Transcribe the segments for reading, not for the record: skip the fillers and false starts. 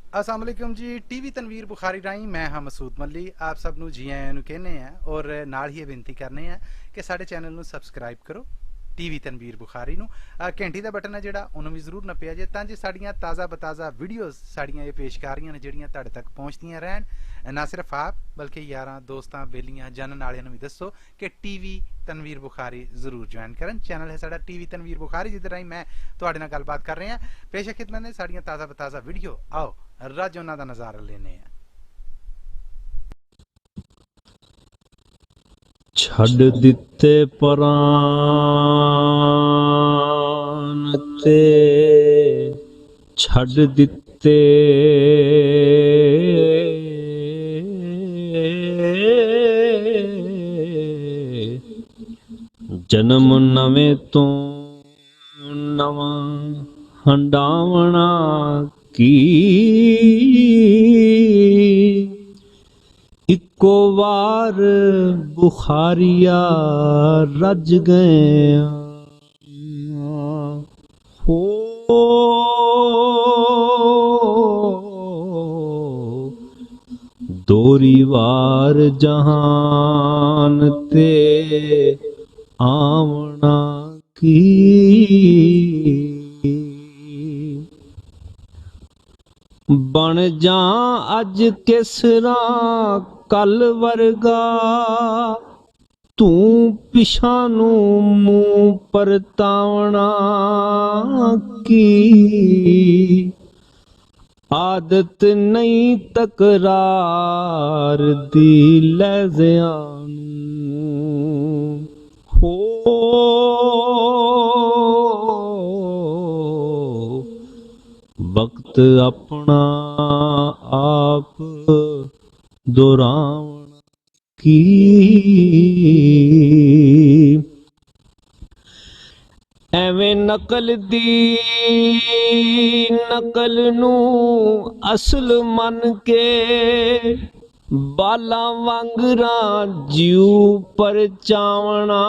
अस्सलाम वालेकुम जी। टीवी तनवीर बुखारी राही मैं हाँ मसूद मल्ली आप सब ਨੂੰ ਜੀ ਆਇਆਂ ਨੂੰ ਕਹਿੰਦੇ ਆ ਔਰ ਨਾਲ ਹੀ ਇਹ ਬੇਨਤੀ ਕਰਨੇ ਆ ਕਿ ਸਾਡੇ ਚੈਨਲ ਨੂੰ ਸਬਸਕ੍ਰਾਈਬ ਕਰੋ ਟੀਵੀ ਤਨਵੀਰ ਬੁਖਾਰੀ ਨੂੰ। ਘੰਟੀ ਦਾ ਬਟਨ ਹੈ ਜਿਹੜਾ ਉਹਨੂੰ ਵੀ ਜ਼ਰੂਰ ਨੱਪਿਆ ਜੇ ਤਾਂ ਜੇ ਸਾਡੀਆਂ ਤਾਜ਼ਾ ਬਤਾਜ਼ਾ ਵੀਡੀਓਜ਼ ਸਾਡੀਆਂ ਇਹ ਪੇਸ਼ਕਾਰੀਆਂ ਨੇ ਜਿਹੜੀਆਂ ਤੁਹਾਡੇ ਤੱਕ ਪਹੁੰਚਦੀਆਂ ਰਹਿਣ। ਨਾ ਸਿਰਫ ਆਪ ਬਲਕਿ ਯਾਰਾਂ ਦੋਸਤਾਂ ਬੇਲੀਆਂ ਜਾਣਨ ਵਾਲਿਆਂ ਨੂੰ ਵੀ ਦੱਸੋ ਕਿ ਟੀਵੀ ਤਨਵੀਰ ਬੁਖਾਰੀ ਜ਼ਰੂਰ ਜੁਆਇਨ ਕਰਨ। ਚੈਨਲ ਹੈ ਸਾਡਾ ਟੀਵੀ ਤਨਵੀਰ ਬੁਖਾਰੀ ਜਿਹਦੇ ਰਾਹੀਂ ਮੈਂ ਤੁਹਾਡੇ ਨਾਲ ਗੱਲਬਾਤ ਕਰ ਰਿਹਾ। ਪੇਸ਼ ਖਿਦਮਤ ਨੇ ਸਾਡੀਆਂ ਤਾਜ਼ਾ ਬਤਾਜ਼ਾ ਵੀਡੀਓ। ਆਓ ਰੱਜ ਉਹਨਾਂ ਦਾ ਨਜ਼ਾਰਾ ਲੈਨੇ ਆ। ਛੱਡ ਦਿੱਤੇ ਪਰਾਨ ਤੇ ਛੱਡ ਦਿੱਤੇ ਜਨਮ ਨਵੇਂ ਤੋਂ ਨਵਾਂ ਹੰਡਾਵਣਾ ਕੀ ਇੱਕੋ ਵਾਰ ਬੁਖਾਰੀਆ ਰੱਜ ਗਏ ਹੋ ਦੋਰੀ ਵਾਰ ਜਹਾਨ ਤੇ ਆਵਣਾ ਕੀ ਬਣ ਜਾ ਅੱਜ ਕਿਸਰਾ ਕੱਲ ਵਰਗਾ ਤੂੰ ਪਿਛਾਂ ਨੂੰ ਮੂੰਹ ਪਰਤਾਵਣਾ ਕੀ ਆਦਤ ਨਹੀਂ ਤਕਰਾਰ ਦੀ ਲਹਿਜ਼ਿਆਂ ਨੂੰ ਹੋ ਵਕਤ ਆਪਣਾ ਆਪ ਦੁਹਰਾਵਣਾ ਕੀ ਐਵੇਂ ਨਕਲ ਦੀ ਨਕਲ ਨੂੰ ਅਸਲ ਮੰਨ ਕੇ ਬਾਲਾਂ ਵਾਂਗਰਾਂ ਜਿਉ ਪਰਚਾਵਣਾ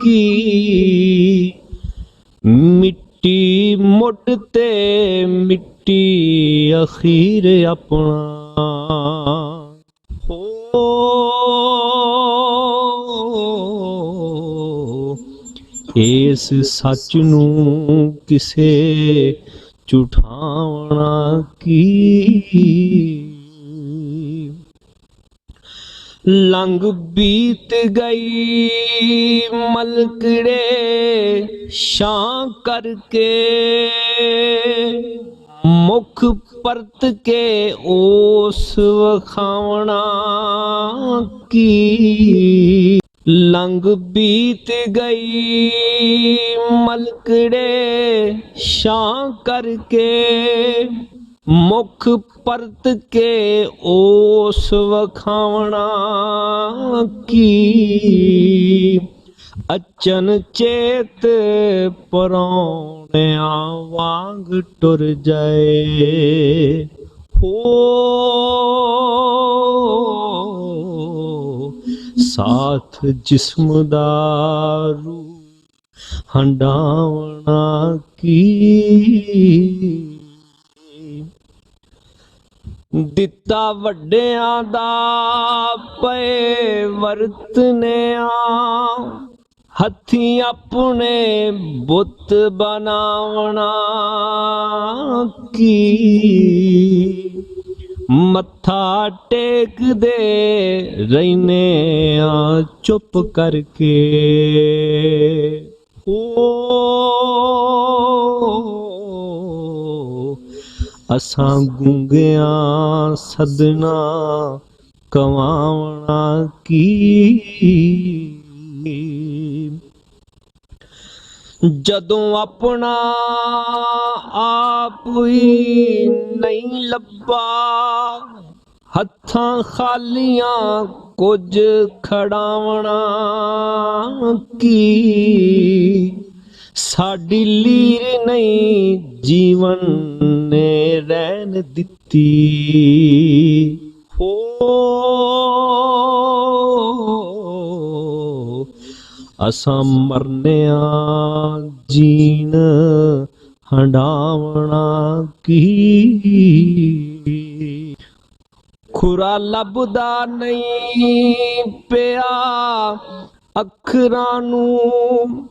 ਕੀ ਮਿੱਟੀ ਮੁੱਢ ਤੇ ਮਿੱਟੀ ਅਖੀਰ ਆਪਣਾ ਹੋ ਇਸ ਸੱਚ ਨੂੰ ਕਿਸੇ ਝੂਠਾਵਣਾ ਕੀ ਲੰਘ ਬੀਤ ਗਈ ਮਲਕੜੇ ਛਾਂ ਕਰਕੇ ਮੁਖ ਪਰਤ ਕੇ ਉਸ ਵਖਾਵਣਾ ਕੀ ਲੰਘ ਬੀਤ ਗਈ ਮਲਕੜੇ ਛਾਂ ਕਰਕੇ ਮੁਖ ਪਰਤ ਕੇ ਉਸ ਵਖਾਵਣਾ ਕੀ ਅਚਨ ਚੇਤ ਪਰੌਣਿਆਂ ਵਾਂਗ ਟੁਰ ਜਾਏ ਹੋ ਸਾਥ ਜਿਸਮ ਦਾ ਰੂਹ ਹੰਡਾਵਣਾ ਕੀ ਦਿੱਤਾ ਵੱਡਿਆਂ ਦਾ ਪਏ ਵਰਤਨਿਆ ਹੱਥੀਂ ਆਪਣੇ ਬੁੱਤ ਬਣਾਵਣਾ ਕੀ ਮੱਥਾ ਟੇਕਦੇ ਰਹਿਨੇ ਆ ਚੁੱਪ ਕਰਕੇ ਹੋ ਅਸਾਂ ਗੂੰਗਿਆਂ ਸਦਨਾ ਕਵਾਵਣਾ ਕੀ ਜਦੋਂ ਆਪਣਾ ਆਪ ਹੀ ਨਹੀਂ ਲੱਭਾ ਹੱਥਾਂ ਖਾਲੀਆਂ ਕੁਝ ਖੜਾਵਣਾ ਕੀ ਸਾਡੀ ਲੀਰ ਨਹੀਂ ਜੀਵਨ ਨੇ ਰਹਿਣ ਦਿੱਤੀ ਹੋ ਅਸਾਂ ਮਰਨਿਆਂ ਜੀਣ ਹੰਡਾਵਣਾ ਕੀ। ਖੁਰਾ ਲੱਭਦਾ ਨਹੀਂ ਪਿਆ ਅੱਖਰਾਂ ਨੂੰ,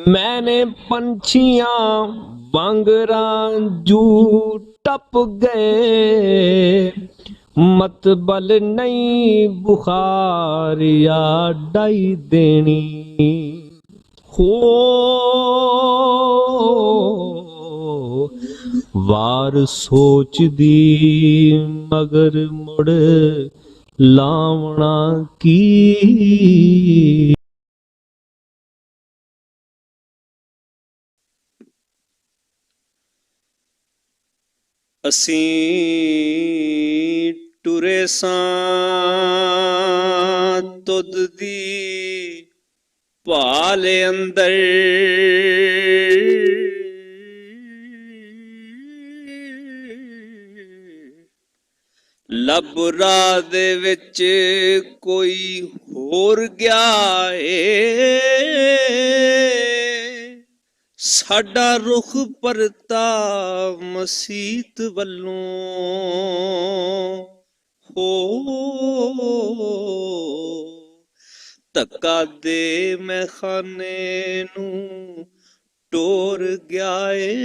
ਮੈਨੇ ਪੰਛੀਆਂ ਵਾਂਗਰਾਂ ਜੂ ਟੱਪ ਗਏ। ਮਤਬਲ ਨਹੀਂ ਬੁਖਾਰਿਆ ਡਾਈ ਦੇਣੀ ਹੋ। ਵਾਰ ਸੋਚਦੀ ਮਗਰ ਮੁੜ ਲਾਵਣਾ ਕੀ। ਅਸੀਂ ਟੁਰੇ ਸਾਂ ਤੁਧ ਦੀ ਭਾਲ ਅੰਦਰ, ਲੱਭ ਰਾਹ ਦੇ ਵਿੱਚ ਕੋਈ ਹੋਰ ਗਿਆ ਏ। ਸਾਡਾ ਰੁਖ ਪਰਤਾ ਮਸੀਤ ਵੱਲੋਂ ਹੋ। ਧੱਕਾ ਦੇ ਮੈਖਾਨੇ ਨੂੰ ਟੋਰ ਗਿਆ ਏ।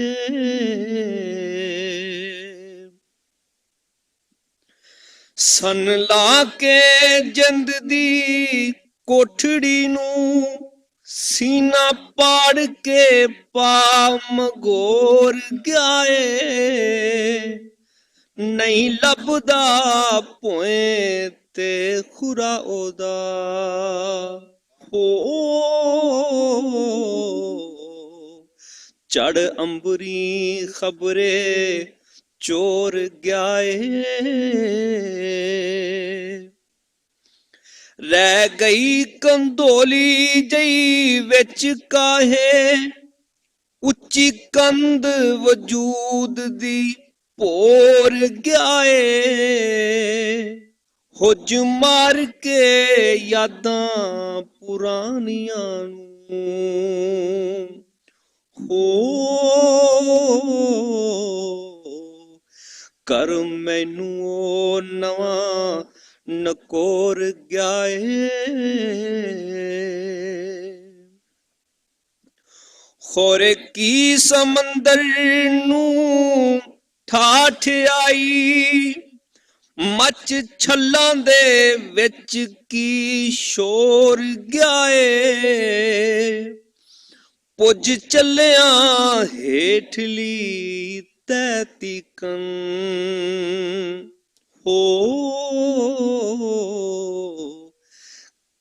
ਸਨ ਲਾ ਕੇ ਜਿੰਦ ਦੀ ਕੋਠੜੀ ਨੂੰ, ਸੀਨਾ ਪਾੜ ਕੇ ਪਾ ਮਗੋਰ ਗਿਆ ਏ। ਨਹੀਂ ਲੱਭਦਾ ਭੋਏ ਤੇ ਖੁਰਾ ਉਹਦਾ ਹੋ। ਚੜ ਅੰਬਰੀ ਖਬਰੇ ਚੋਰ ਗਿਆ ਏ। ਰਹਿ ਗਈ ਕੰਧੋਲੀ ਜਈ ਵਿੱਚ ਕਾਹੇ, ਉੱਚੀ ਕੰਧ ਵਜੂਦ ਦੀ ਭੋਰ ਗਿਆ ਏ। ਹੁਜ ਮਾਰ ਕੇ ਯਾਦਾਂ ਪੁਰਾਣੀਆਂ ਨੂੰ ਹੋ। ਕਰ ਮੈਨੂੰ ਉਹ ਨਵਾਂ ਨਕੋਰ ਗਿਆ ਏ। ਖੋਰੇ ਕੀ ਸਮੰਦਰ ਨੂੰ ਠਾਠ ਆਈ, ਮੱਚ ਛੱਲਾਂ ਦੇ ਵਿੱਚ ਕੀ ਸ਼ੋਰ ਗਿਆ ਏ। ਪੁੱਜ ਚੱਲਿਆ ਹੇਠਲੀ ਤੈ ਤੀਕਨ ਹੋ।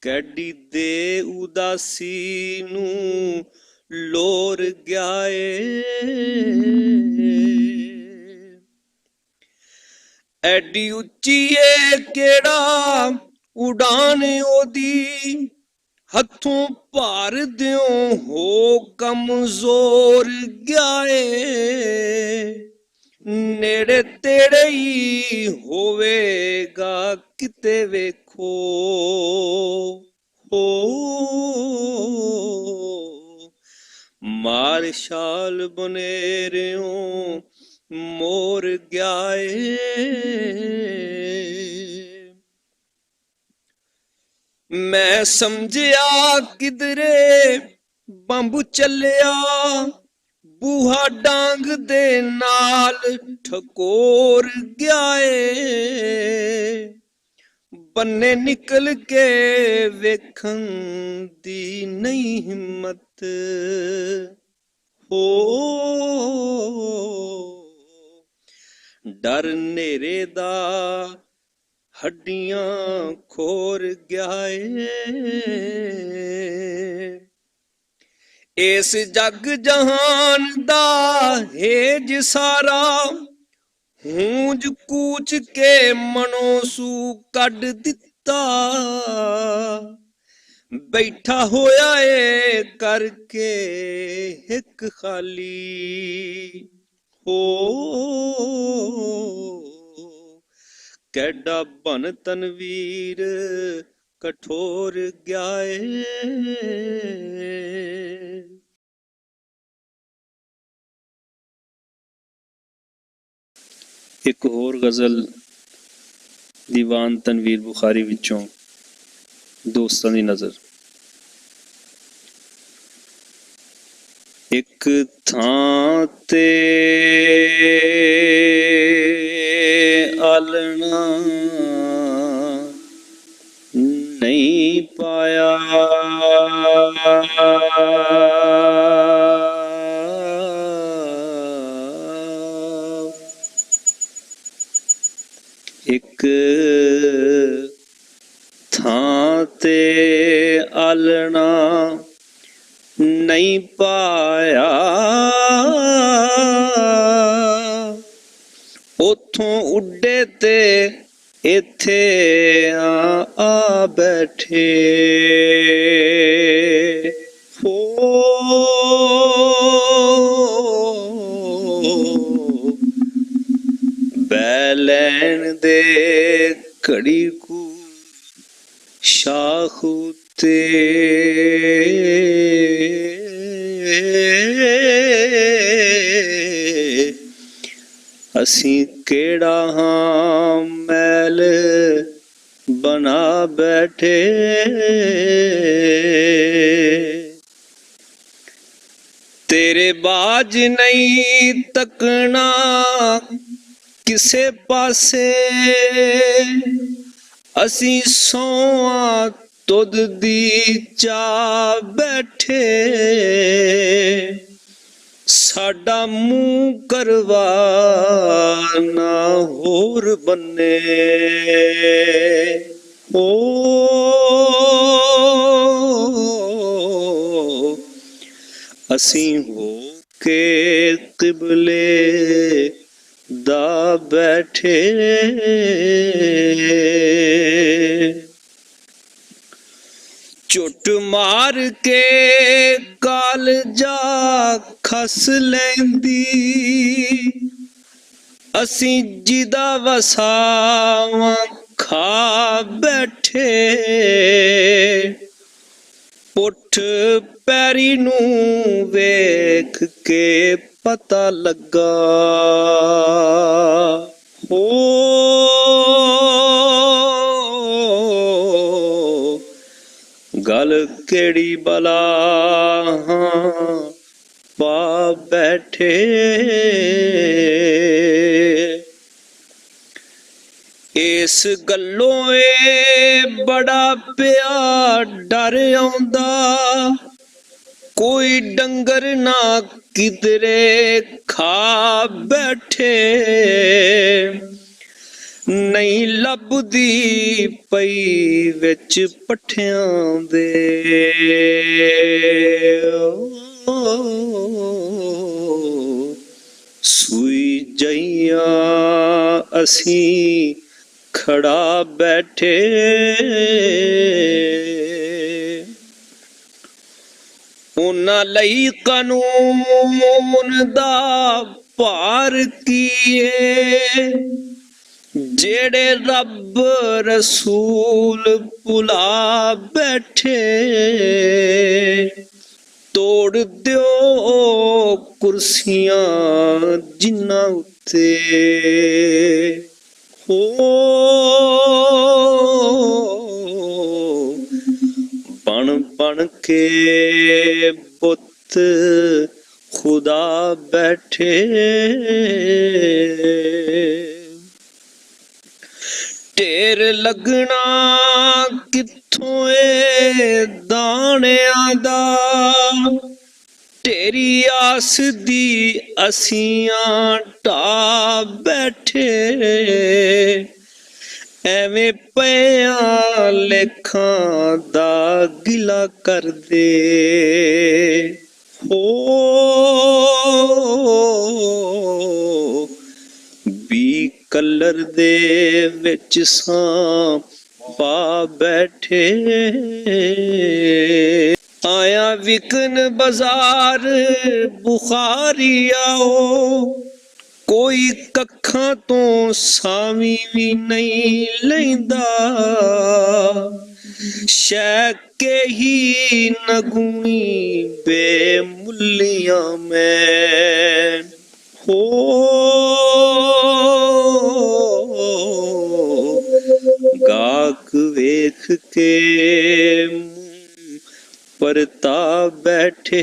ਕੈਡੀ ਦੇ ਉਦਾਸੀ ਨੂੰ ਲੋਰ ਗਿਆ ਏ। ਐਡੀ ਉੱਚੀ ਏ ਕਿਹੜਾ ਉਡਾਨ ਉਹਦੀ, ਹੱਥੋਂ ਭਾਰ ਦਿਓ ਹੋ ਕਮਜ਼ੋਰ ਗਿਆ ਏ। ਨੇੜੇ ਤੇੜੇ ਹੀ ਹੋਵੇਗਾ ਕਿਤੇ ਵੇਖੋ ਹੋ। ਮਾਰ ਸ਼ਾਲ ਬਨੇਰਿਓ ਮੋਰ ਗਿਆ ਏ। ਮੈਂ ਸਮਝਿਆ ਕਿਧਰੇ ਬੰਬ ਚੱਲਿਆ, ਬੂਹਾ ਡਾਂਗ ਦੇ ਨਾਲ ਠਕੋਰ ਗਿਆ ਏ। ਬੰਨੇ ਨਿਕਲ ਕੇ ਵੇਖਣ ਦੀ ਨਹੀਂ ਹਿੰਮਤ ਹੋ। ਡਰ ਨੇਰੇ ਦਾ ਹੱਡੀਆਂ ਖੋਰ ਗਿਆ ਏ। ਇਸ ਜਗ ਜਹਾਨ ਦਾ ਹੇਜ ਸਾਰਾ, ਹੂੰਜ ਕੂਚ ਕੇ ਮਨੋਂ ਸੂ ਕੱਢ ਦਿੱਤਾ। ਬੈਠਾ ਹੋਇਆ ਏ ਕਰਕੇ ਹਿੱਕ ਖਾਲੀ ਹੋ। ਕੈਡਾ ਬਨ ਤਨਵੀਰ ਕਠੋਰ ਗਿਆ ਏ। ਇੱਕ ਹੋਰ ਗਜ਼ਲ ਦੀਵਾਨ ਤਨਵੀਰ ਬੁਖਾਰੀ ਵਿੱਚੋਂ ਦੋਸਤਾਂ ਦੀ ਨਜ਼ਰ। ਇੱਕ ਥਾਂ ਤੇ ਆਲਣਾ ਨਹੀਂ ਪਾਇਆ, ਇੱਕ ਥਾਂ ਤੇ ਆਲਣਾ ਨਹੀਂ ਪਾਇਆ, ਉਥੋਂ ਉੱਡੇ ਤੇ ਇੱਥੇ ਆ ਬੈਠੇ ਹੋ। ਬਹਿ ਲੈਣ ਦੇ ਘੜੀ ਕੁ ਸ਼ਾਖ ਉੱਤੇ, ਅਸੀਂ ਕਿਹੜਾ ਹਾਂ ਮੈਲ ਬਣਾ ਬੈਠੇ। ਤੇਰੇ ਬਾਝ ਨਹੀਂ ਤੱਕਣਾ ਕਿਸੇ ਪਾਸੇ, ਅਸੀਂ ਸੌਆਂ ਦੁੱਧ ਦੀ ਚਾਹ ਬੈਠੇ। ਸਾਡਾ ਮੂੰਹ ਕਰਵਾ ਨਾ ਹੋਰ ਬੰਨੇ ਹੋ। ਅਸੀਂ ਹੋ ਕੇ ਕਿਬਲੇ ਦਾ ਬੈਠੇ। ਝੁੱਟ ਮਾਰ ਕੇ ਕਾਲਜਾ ਖਸ ਲੈਂਦੀ, ਅਸੀਂ ਜਿਹਦਾ ਵਸਾਵਾਂ ਖਾ ਬੈਠੇ। ਪੁੱਠ ਪੈਰੀ ਨੂੰ ਵੇਖ ਕੇ ਪਤਾ ਲੱਗਾ ਹੋ। ਗੱਲ ਕਿਹੜੀ ਬਲਾ ਪਾ ਬੈਠੇ। ਇਸ ਗੱਲੋਂ ਏ ਬੜਾ ਪਿਆ ਡਰ ਆਉਂਦਾ, ਕੋਈ ਡੰਗਰ ਨਾ ਕਿਧਰੇ ਖਾ ਬੈਠੇ। ਨਹੀਂ ਲੱਭਦੀ ਪਈ ਵਿੱਚ ਪੱਠਿਆਂ ਦੇ ਸੂਈ ਜਈਆਂ, ਅਸੀਂ ਖੜਾ ਬੈਠੇ। ਉਹਨਾਂ ਲਈ ਕਾਨੂੰਨ ਦਾ ਭਾਰ ਕੀਏ, ਜਿਹੜੇ ਰੱਬ ਰਸੂਲ ਭੁਲਾ ਬੈਠੇ। ਤੋੜ ਦਿਓ ਕੁਰਸੀਆਂ ਜਿਨ੍ਹਾਂ ਉੱਤੇ ਹੋ। ਬਣ ਬਣ ਕੇ ਬੁੱਤ ਖੁਦਾ ਬੈਠੇ। ਢੇਰ ਲੱਗਣਾ ਕਿੱਥੋਂ ਏ ਦਾਣਿਆਂ ਦਾ, ਤੇਰੀ ਆਸ ਦੀ ਅਸੀਂ ਢਾ ਬੈਠੇ। ਐਵੇਂ ਪਿਆਂ ਲੇਖਾਂ ਦਾ ਗਿਲਾ ਕਰਦੇ ਹੋ। ਵੀ ਕਲਰ ਦੇ ਵਿੱਚ ਸਾਂ ਪਾ ਬੈਠੇ। ਆਇਆ ਵਿਕਨ ਬਾਜ਼ਾਰ ਬੁਖਾਰੀ ਆਓ, ਕੋਈ ਕੱਖਾਂ ਤੋਂ ਸਾਵੀਂ ਵੀ ਨਹੀਂ ਲੈਂਦਾ। ਸ਼ੈ ਕੇ ਹੀ ਨਗੂਣੀ ਬੇਮੁੱਲੀਆਂ ਮੈਂ ਹੋ। ਗਾਕ ਵੇਖ ਕੇ ਮੂੰਹ ਪਰਤਾ ਬੈਠੇ